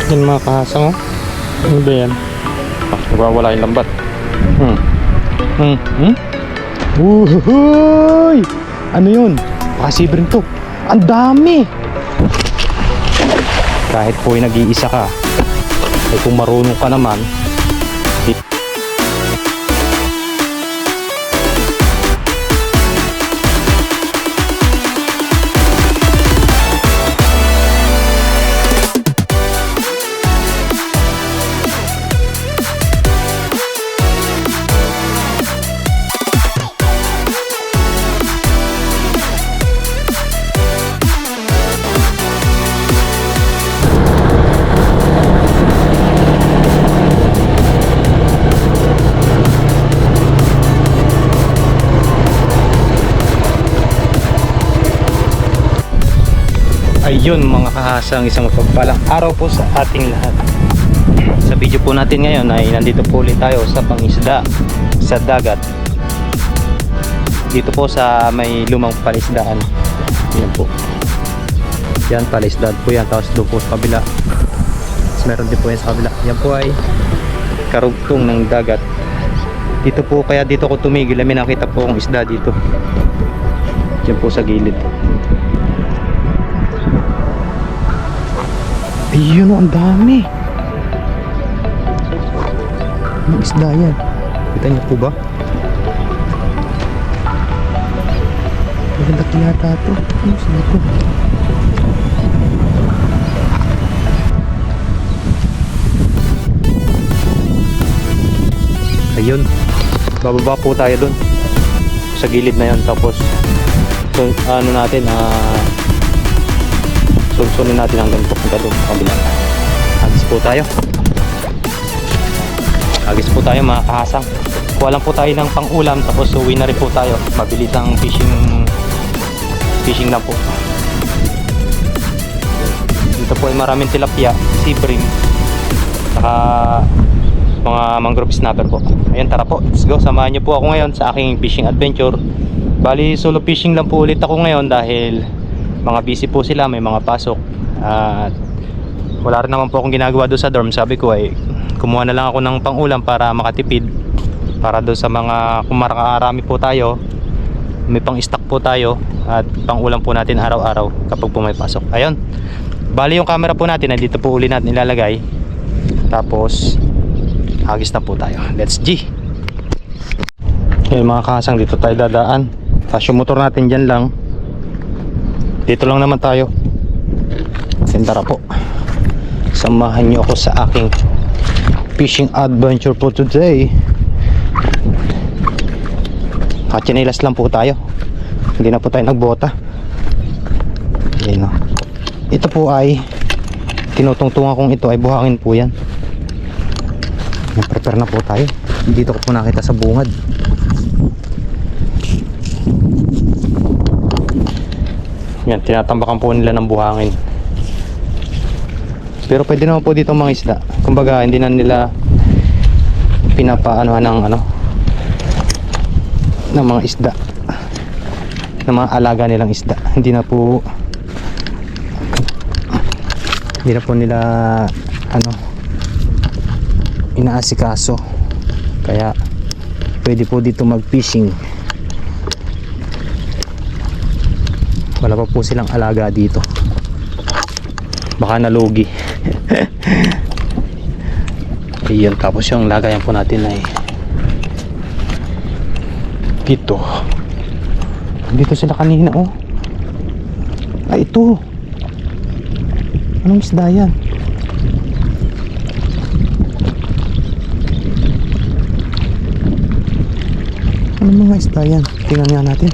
Yan mga kahasang, oh. Ano ba yan? Nagwawala yung lambat. Uhuy! Ano yun? Pakasibring to. Ang dami! Kahit po yung nag-iisa ka, ay kung marunong ka naman, ayun mga kahasang, isang mapagpalang araw po sa ating lahat. Sa video po natin ngayon ay nandito po ulit tayo sa pangisda sa dagat. Dito po sa may lumang palisdaan. Yan po. Yan palisdaan po yan. Tapos doon po sa kabila. Tapos meron din po yan sa kabila. Yan po ay karugtong ng dagat. Dito po, kaya dito ko tumigil. May nakita po akong isda dito. Yan po sa gilid. Ayun, ang dami. Ang isda yan. Kita niyo po ba? Maganda yata ito. Ano sila ito? Ayun. Bababa po tayo dun. Sa gilid na yan. Tapos so, ano natin, sunsunin natin hanggang papunta doon sa kabila. Agis po tayo. Agis po tayo mga kahasang. Kuha lang po tayo ng pang-ulam, tapos uwi na rin po tayo. Mabilis ang fishing lang po. Dito po ay maraming tilapia, sibrim, saka mga mangrove snapper po. Ayun, tara po, let's go. Samahan niyo po ako ngayon sa aking fishing adventure. Bali solo fishing lang po ulit ako ngayon dahil mga busy po sila, may mga pasok at wala rin naman po akong ginagawa doon sa dorm. Sabi ko ay kumuha na lang ako ng pang-ulam para makatipid, para doon sa mga kung marami po tayo, may pang-stock po tayo at pang-ulam po natin araw-araw kapag po may pasok. Ayun, bali yung camera po natin ay dito po uli natin ilalagay, tapos hagis na po tayo. Let's G. Ayun mga kasang, dito tayo dadaan. Tapos yung motor natin dyan lang. Dito lang naman tayo. Tara po. Samahan nyo ako sa aking fishing adventure po today. Chinelas lang po tayo. Hindi na po tayo nagbota. Ayan, no? Ito po ay tinutungtungan kong ito ay buhangin po yan. Prepare na po tayo. Dito ko po nakita sa bungad. Yan, tinatambakan po nila ng buhangin. Pero pwede naman po dito mga isda. Kumbaga, hindi na nila pinapaanohan ng mga isda, ng mga alaga nilang isda. Hindi na po nila inaasikaso. Kaya pwede po dito mag fishing. Wala pa po silang alaga dito. Baka nalugi. Ayan, tapos yung lagayan po natin ay dito. Dito sila kanina, oh. Ay, ito. Anong isda yan? Anong mga isda yan? Tingnan nga natin.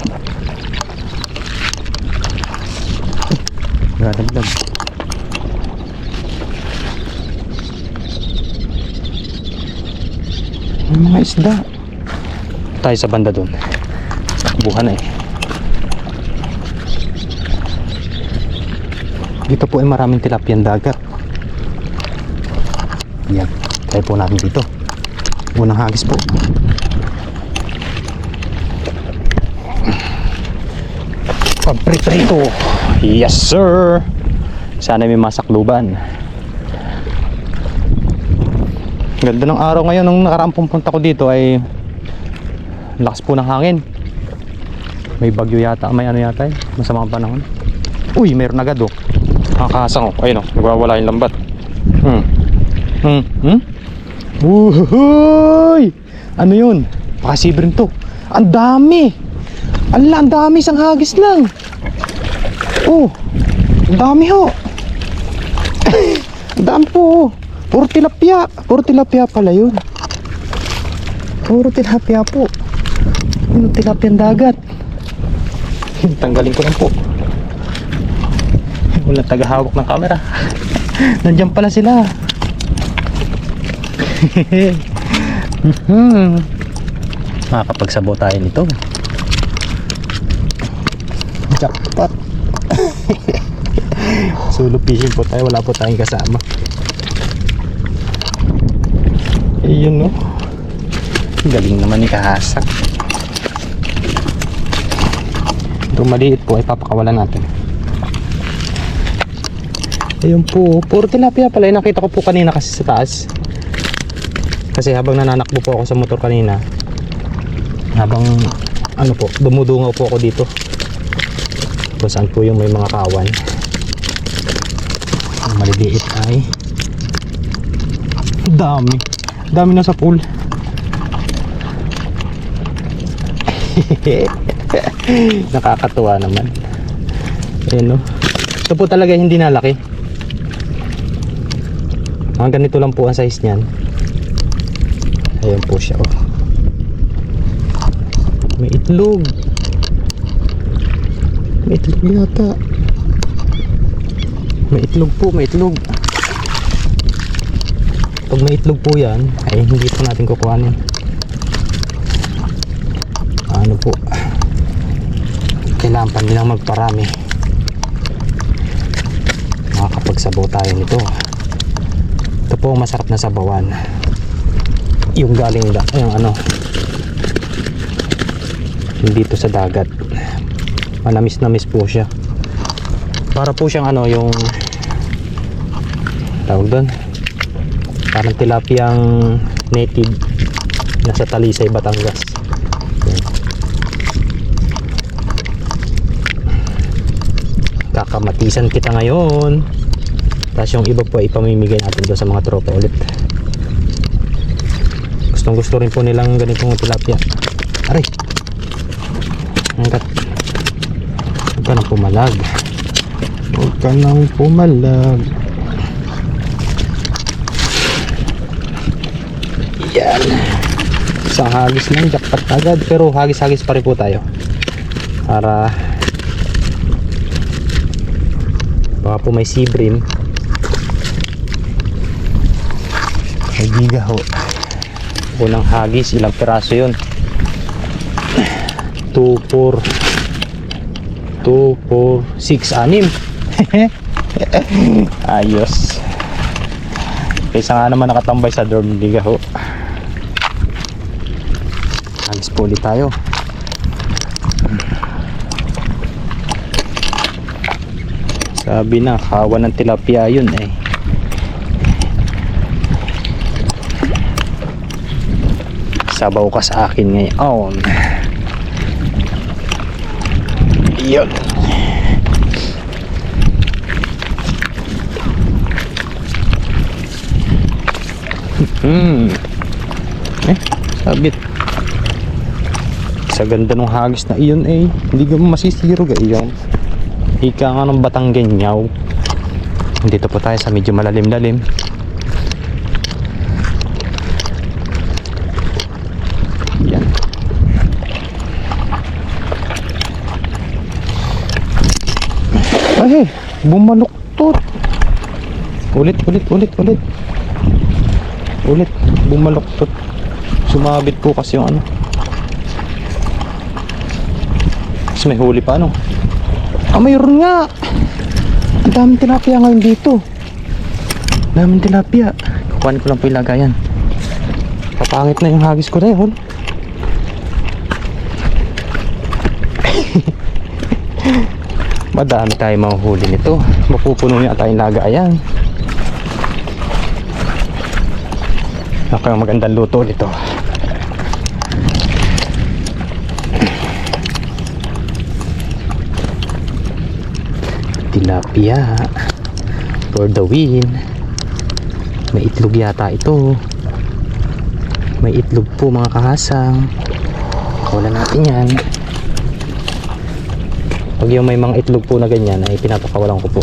Gadagdag. May mga isda. Tayo sa banda doon. Buhan eh. Dito po ay maraming tilapia dagat. Yan. Tayo po natin dito. Unang hagis po. Pagprito. Yes sir. Sana may masakluban. Ganda ng araw ngayon. Nung nakaraang pumunta ko dito ay lakas po ng hangin. May bagyo yata, may ano yata eh, masamang panahon. Uy, meron agad oh. Nakakasang oh. Ayun oh, nagwawala yung lambat. Uhuy! Ano yun? Pakasibrin to. Ang dami! Ala, ang dami, isang hagis lang. Oh, ang dami ho. Ang dami po oh. Puro tilapia. Puro tilapia pala yun. Puro tilapia po. Yung tilapiang dagat. Tanggalin ko lang po. Walang tagahawak ng camera. Nandiyan pala sila. Makakapagsabaw tayo nito. Jackpot. Solo fishing po tayo. Wala po tayong kasama. Ayun no. Galing naman ni Kahasak. Itong maliit po ay papakawalan natin. Ayun po. Puro tilapia pala. Nakita ko po kanina kasi sa taas. Kasi habang nananakbo po ako sa motor kanina, habang ano po, dumudungaw po ako dito kung saan po yung may mga kawan. Ang maliliit ay dami na sa pool. Nakakatuwa naman. Ayun no. Ito po talaga hindi nalaki. Mga ganito lang po ang size niyan. Ayun po siya oh. May itlog. May itlog yata. May itlog po, may itlog. Pag may itlog po yan, ay hindi po natin kukuhanin. Ano po, kailangan pa nilang magparami. Makakapagsabaw tayo nito. Ito po masarap na sabawan. Yung galing yung ano, yung dito sa dagat. Manamis-namis po siya. Para po siyang ano, yung tawag doon, parang tilapiyang native nasa Talisay, Batangas. Kakamatisan kita ngayon. Tapos yung iba po ay ipamimigay natin doon sa mga tropa ulit. Gustong gusto rin po nilang ganitong tilapia. Aray, angkat. Huwag ka nang pumalag. Huwag ka nang pumalag. Yan. Isang hagis lang, jackpot agad. Pero hagis-hagis pa rin po tayo. Para baka po may sea bream. May giga ho. Unang hagis, ilang piraso yun? 2, 4 6, 6 ayos. Kaysa nga naman nakatambay sa dorm, giga ho. Hagis po ulit tayo. Sabi na, kawan ng tilapia yun eh. Sabaw ka sa akin ngayon. Yun. Sabit. Sa ganda ng hagis na iyon eh. Hindi ka masisiro ga iyon. Ika nga ng Batanggenyaw. Dito po tayo sa medyo malalim-lalim. Yan. Ay, bumaluktot. Ulit, bumaluktot. Sumabit po kasi yung ano. Kasi may huli pa ano. Ah, mayroon nga. Ang daming tilapia ngayon dito. Daming tilapia. Kukuhanin ko lang po yung lagayan. Papangit na yung hagis ko na yun. Madami tayo mahuhuli nito. Mapupuno niya tayong lagayan. Ako yung magandang luto nito. Tilapia for the win. May itlog yata ito. May itlog po mga kahasang. Wala natin yan. Pag yung may mga itlog po na ganyan ay pinapakawalan ko po.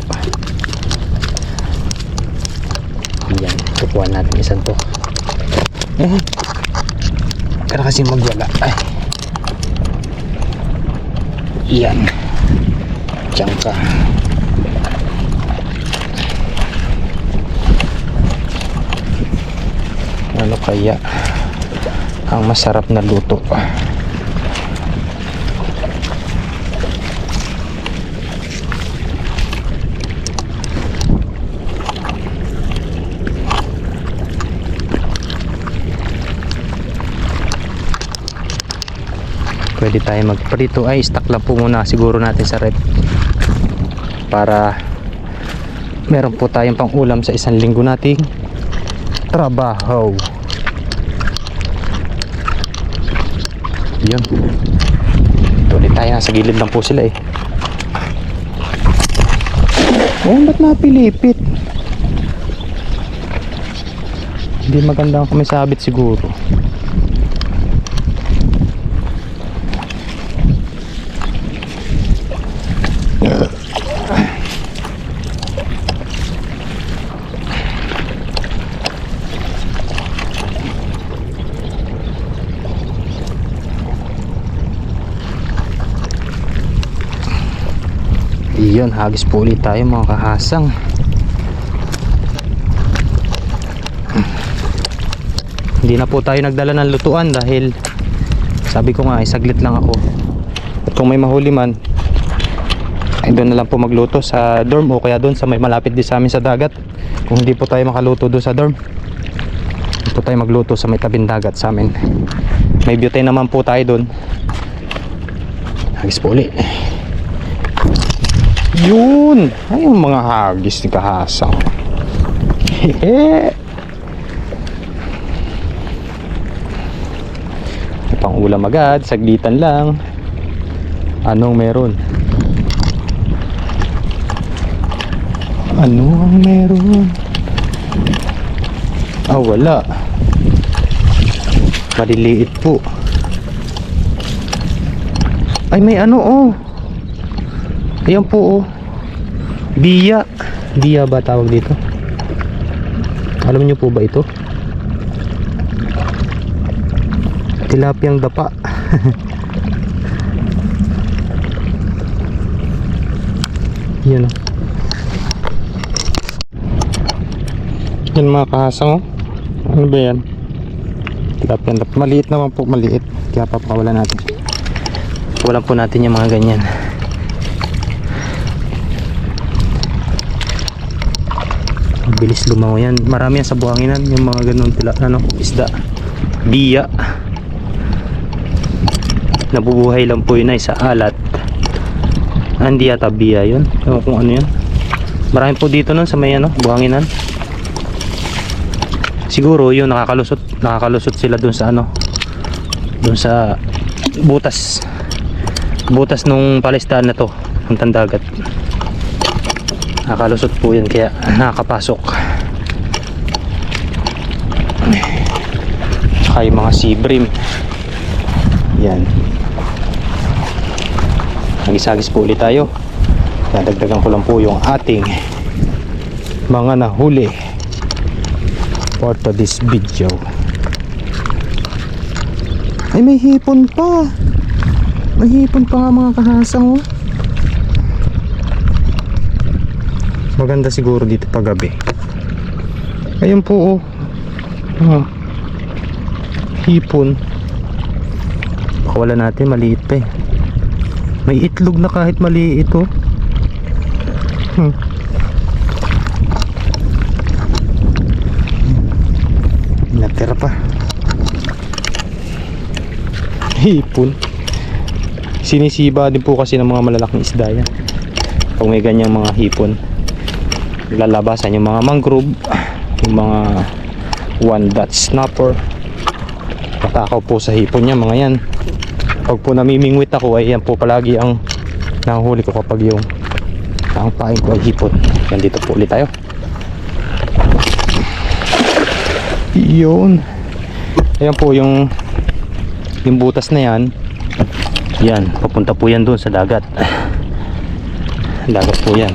Yan, tupuan natin isang to. Kaya kasi magwala. Ay. Yan. Diyan ka. Ano kaya ang masarap na luto? Pwede tayo magprito. Ay, stock lang po muna siguro natin sa rep para meron po tayong pang ulam sa isang linggo nating trabaho. Yun, tuloy tayo. Nasa gilid lang po sila eh. Oh, ba't napilipit? Hindi maganda kami sabit siguro. Iyon, hagis po ulit tayo mga kahasang. Hindi na po tayo nagdala ng lutuan dahil sabi ko nga ay saglit lang ako. At kung may mahuli man ay doon na lang po magluto sa dorm o kaya doon sa may malapit din sa amin sa dagat. Kung hindi po tayo makaluto doon sa dorm, hindi po tayo magluto sa may tabing dagat sa amin. May butane naman po tayo doon. Hagis po ulit. Yun! Ay, yung mga hagis ni kahasang. Hehe! Pang ulam agad, saglitan lang. Anong meron? Ano ang meron? Ah, wala. Maliliit po. Ay, may ano oh. Ayan po oh. Biya. Biya ba tawag dito? Alam niyo po ba ito? Tilapiyang dapa. Yan oh. Yan mga kahasang oh. Ano ba yan? Tilapiyang dapa. Maliit naman po, maliit. Kaya papakawalan natin. Walan po natin yung mga ganyan. Bilis lumaw yan. Marami yan sa buhanginan yung mga ganun isda. Biya. Nabubuhay lang po yun ay sa alat. Hindi yata biya yun. Ewan kung ano yun. Marami po dito nun sa may buhanginan. Siguro yun nakakalusot sila dun sa dun sa butas nung palistaan na to ng tandagat. Nakalusot po yan kaya nakakapasok. Tsaka yung mga sea bream. Yan. Nagis-agis po ulit tayo. Dadagdagan ko lang po yung ating mga nahuli for this video. Ay, may hipon pa. May hipon pa nga mga kahasang oh. Maganda siguro dito paggabi. Ayun po oh. Hipon. Wala natin, maliit pa eh. May itlog na kahit maliit oh. Natira pa. Hipon. Sinisiba din po kasi ng mga malalaking isda yan. Pag may ganyang mga hipon, lalabasan yung mga mangrove, yung mga one dot snapper. Matakaw po sa hipon niya mga yan. Pag po namimingwit ako ay yan po palagi ang nahuhuli ko kapag yung ang pain ko ay hipon. Yan, dito po ulit tayo. Yun. Ayan po yung butas na yan. Yan, papunta po yan doon sa dagat. Dagat po yan.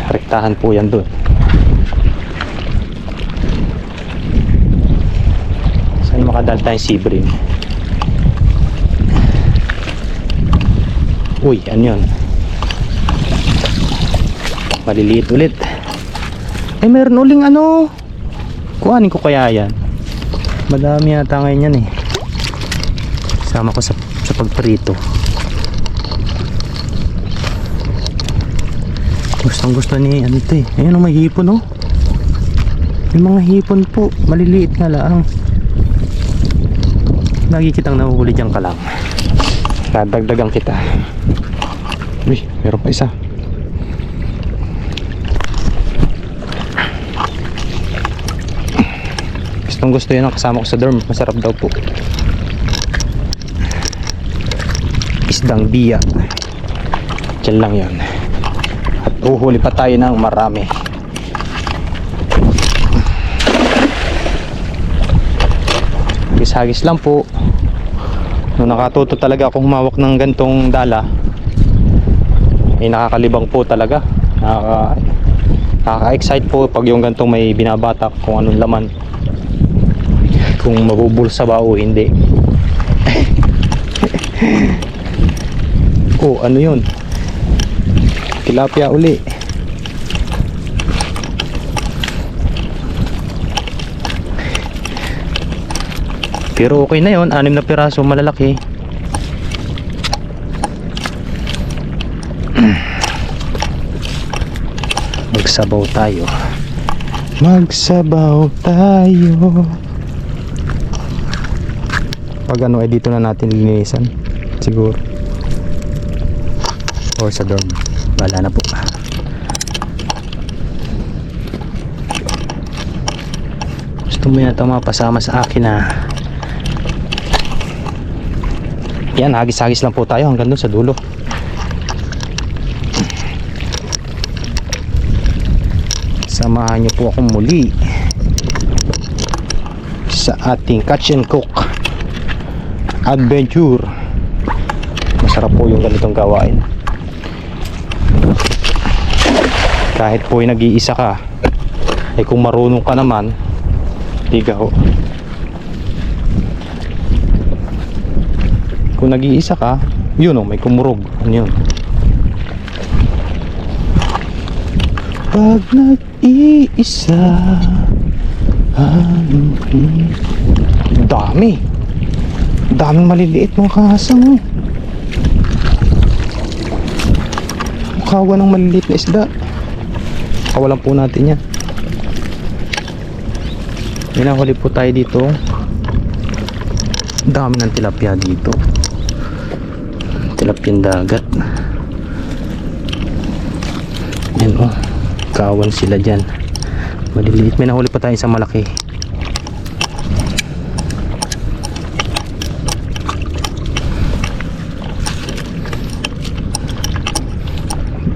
Rektahan po yan doon. Saan makadal tayong sea bream? Uy, ano yun? Maliliit ulit. Eh, meron uling ano. Kuhanin ko kaya yan. Madami yata ngayon yan eh. Sama ko sa pagprito. Gustong gusto ni ano ito eh. Ayan, may hipon oh. May mga hipon po. Maliliit nga lang. Lagi kitang nahuhuli dyan ka lang. Dadagdagan kita. Uy, meron pa isa. Gustong gusto yun ang kasama ko sa dorm. Masarap daw po. Isdang biya. Diyan lang yun. At uhuli pa tayo ng marami. Hagis-hagis lang po. Nung nakatuto talaga ako humawak ng gantong dala, eh nakakalibang po talaga. Nakaka-excite po pag yung gantong may binabatak kung anong laman, kung mabubulsa ba o hindi. Oh, ano yun? Tilapia uli. Pero okay na yun, 6 na piraso, malalaki. Magsabaw tayo. Magsabaw tayo. Pag ano ay dito na natin linisan siguro. Or sa dorm. Wala na po. Gusto mo yata mapasama sa akin na. Yan, hagis-hagis lang po tayo hanggang doon sa dulo. Samahan niyo po akong muli sa ating catch and cook adventure. Masarap po yung ganitong gawain. Kahit po ay nag-iisa ka, eh kung marunong ka naman, tiga ho. Kung nag-iisa ka, yun o, may kumurog. Ano yun? Pag nag-iisa, dami. Daming maliliit mga kahasang. Mukhawa ng maliliit na isda. Kawalan po natin yan. Minahuli po tayo dito. Dami ng tilapia dito. Tilapia dagat. Yan o. Kawan sila dyan. Maliliit. May nahuli pa tayo isang malaki.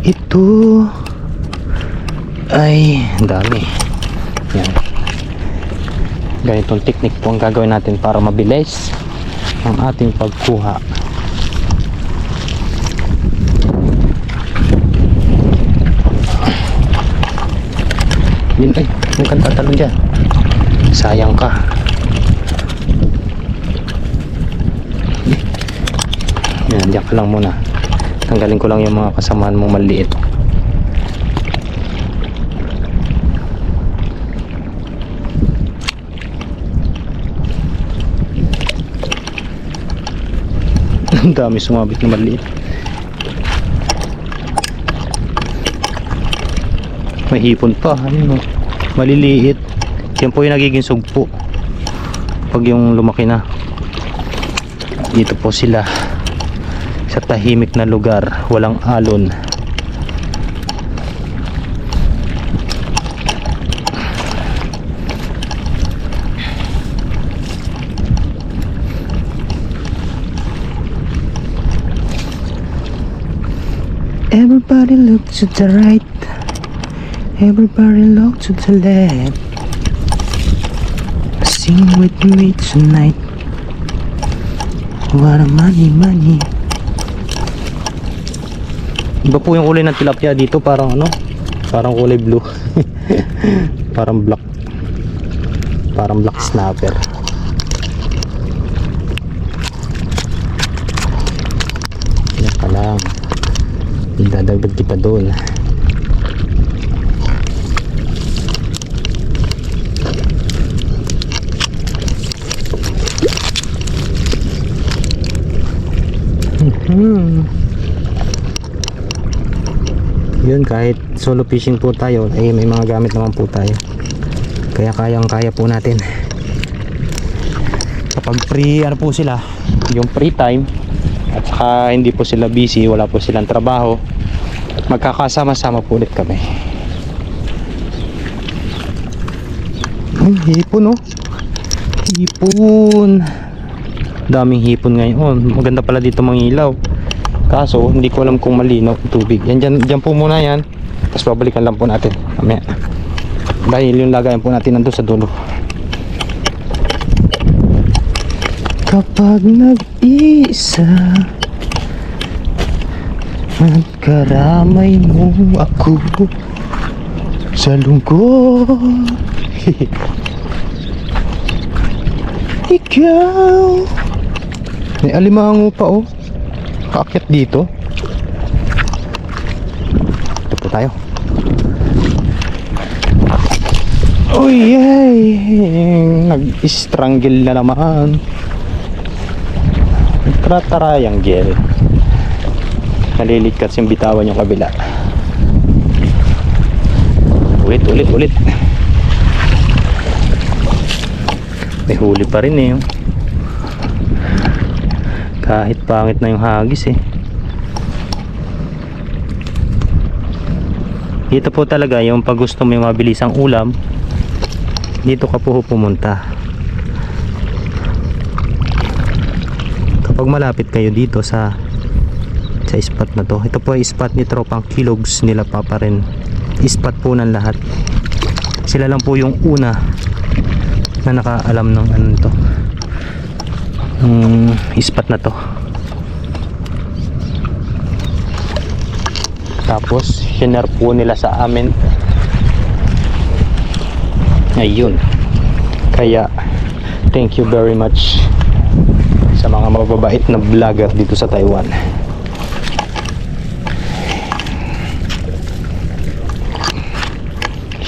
Ito ay dami. Yan. Ganitong technique po ang gagawin natin para mabilis ang ating pagkuha. Yun ay, yung kang tatalon dyan. Sayang ka. Yan, diyan ka lang muna. Tanggalin ko lang yung mga kasamaan mong maliit. Ang dami sumabit na maliit. May hipon pa. Ano, maliliit. Yan po yung nagiging sugpo pag yung lumaki na. Dito po sila sa tahimik na lugar, walang alon. Everybody look to the right, everybody look to the left. Sing with me tonight. What a money, money. Iba po yung kulay ng tilapia dito, parang ano, parang kulay blue. Parang black snapper. Yan pa lang, idadagdag kita doon. Yun, kahit solo fishing po tayo ay may mga gamit naman po tayo, kaya kaya po natin. Kapag free ano po sila, yung free time at saka hindi po sila busy, wala po silang trabaho, magkakasama-sama po ulit kami. Hipon, oh, hipon, daming hipon ngayon. Maganda pala dito mangilaw, kaso hindi ko alam kung malinaw ang tubig. Yan, dyan po muna yan, tapos babalikan lang po natin mamaya, dahil yung lagayan po natin nandun sa dulo. Kapag nag-isa at karamay mo ako sa lungkot, ikaw. May alimango pa, oh, kaakyat dito. Ito po tayo. Uy, ay, nag-strangle na naman. Nagtratarayang-gel. Nalilit kasi yung bitawan yung kabila. Ulit. May huli pa rin eh. Kahit pangit na yung hagis eh. Dito po talaga yung pag gusto mo yung mabilisang ulam, dito ka po pumunta. Kapag malapit kayo dito sa spot na to, ito po ay spot ni Tropang Kilogs nila Papa rin. Spot po ng lahat. Sila lang po yung una na nakaalam ng ano to, spot na to. Tapos share po nila sa amin. Ayun, kaya thank you very much sa mga mababait na vlogger dito sa Taiwan.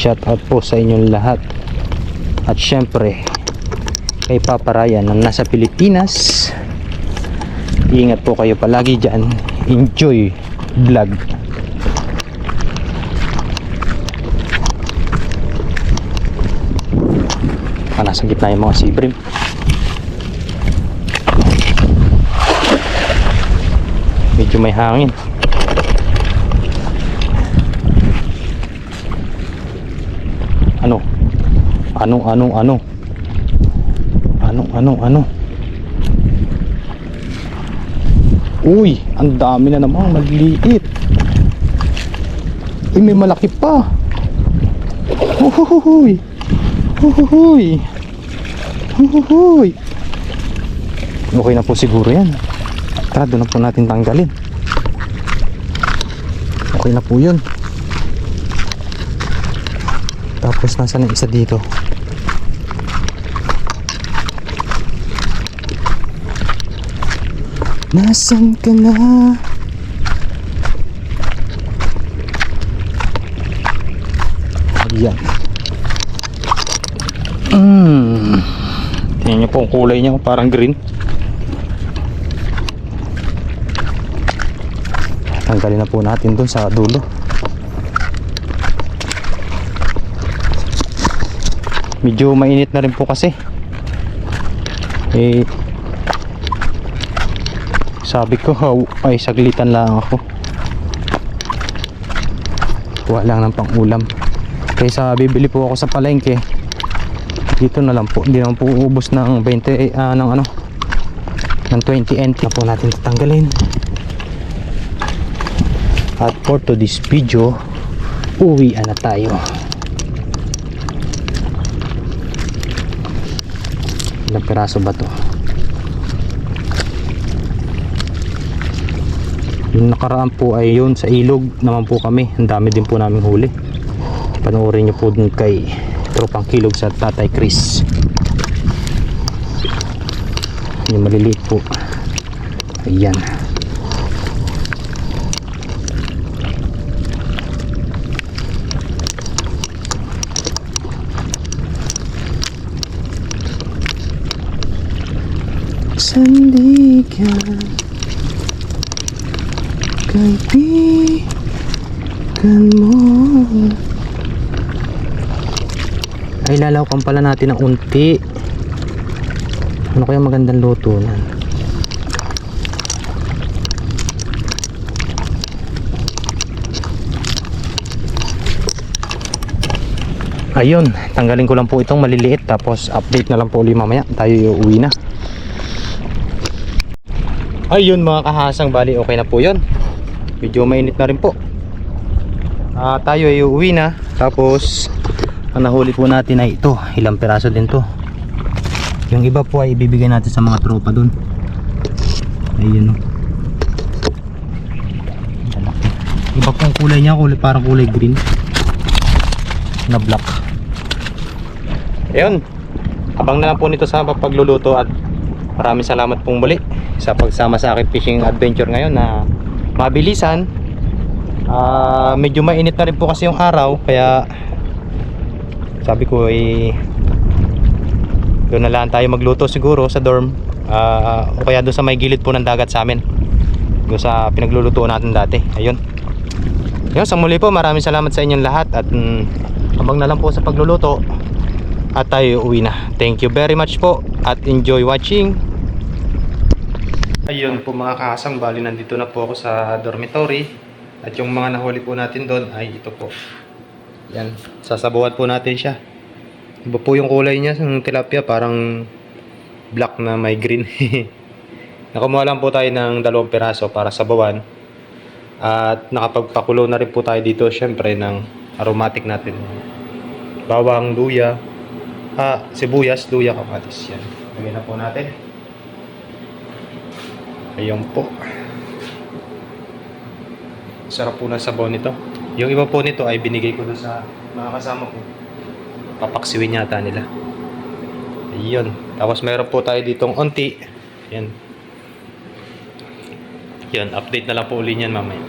Shout out po sa inyong lahat. At syempre kay Papa Ryan na nasa Pilipinas. Ingat po kayo palagi dyan. Enjoy vlog. Nasa gitna yung mga sea bream. Medyo may hangin. Ano? Uy, ang dami na namang maliliit. Uy, may malaki pa. Uhuhuhuy. Okay na po siguro yan. Tara, doon na po natin tanggalin. Okay na po yun. Tapos nasa na isa dito. Nasaan ka na? Ayan. Tingnan nyo po ang kulay niya, parang green. Tanggalin na po natin doon sa dulo. Medyo mainit na rin po kasi. Sabi ko ay saglitan lang ako. Kuha lang ng pang-ulam. Kaysa bibili po ako sa palengke, dito na lang po. Hindi naman po uubos ng 20 ng 20 NT na po natin tatanggalin. At for today's video, uwian na tayo. Ilang piraso ba to? Yung nakaraan po ay yun sa ilog naman po kami. Ang dami din po namin huli. Panoorin nyo po dun kay Tropang Kilog sa Tatay Chris. Yung maliliit po. Ayan. Sandigan kaibigan mo. Ay, lalawakan pala natin ng unti. Ano kaya magandang luto na? Ayun, tanggalin ko lang po itong maliliit, tapos update na lang po ulit mamaya. Tayo uuwi na. Ayun mga kahasang, bali okay na po yun. Medyo mainit na rin po. Tayo ay uuwi na. Tapos ang nahuli po natin ay ito. Ilang piraso din to. Yung iba po ay ibibigay natin sa mga tropa dun. Ayun o. Iba pong kulay niya, parang kulay green na black. Ayun, abang na lang po nito sa pagluluto. At maraming salamat pong muli sa pagsama sa akin fishing adventure ngayon na mabilisan. Medyo mainit na rin po kasi yung araw, kaya sabi ko doon na lang tayo magluto siguro sa dorm, o kaya doon sa may gilid po ng dagat sa amin, doon sa pinagluluto natin dati. Ayun, yun, sa muli po maraming salamat sa inyong lahat. At abang na lang po sa pagluluto at tayo uwi na. Thank you very much po at enjoy watching. Ayun po mga kahasang, bali nandito na po ako sa dormitory. At yung mga nahuli po natin doon ay ito po. Yan, sasabawan po natin siya. Iba po yung kulay niya ng tilapia, parang black na may green. Nakumuha lang po tayo ng 2 piraso para sabawan. At nakapagpakulo na rin po tayo dito syempre ng aromatic natin. Bawang, luya, sibuyas, luya, kamatis. Yan, lagyan na po natin. Ayun po. Sarap po ng sabaw nito. Yung iba po nito ay binigay ko doon sa mga kasama ko. Papaksiwin yata nila. Ayun. Tapos meron po tayo ditong onti. Yan. Yan. Update na lang po uli niyan mamaya.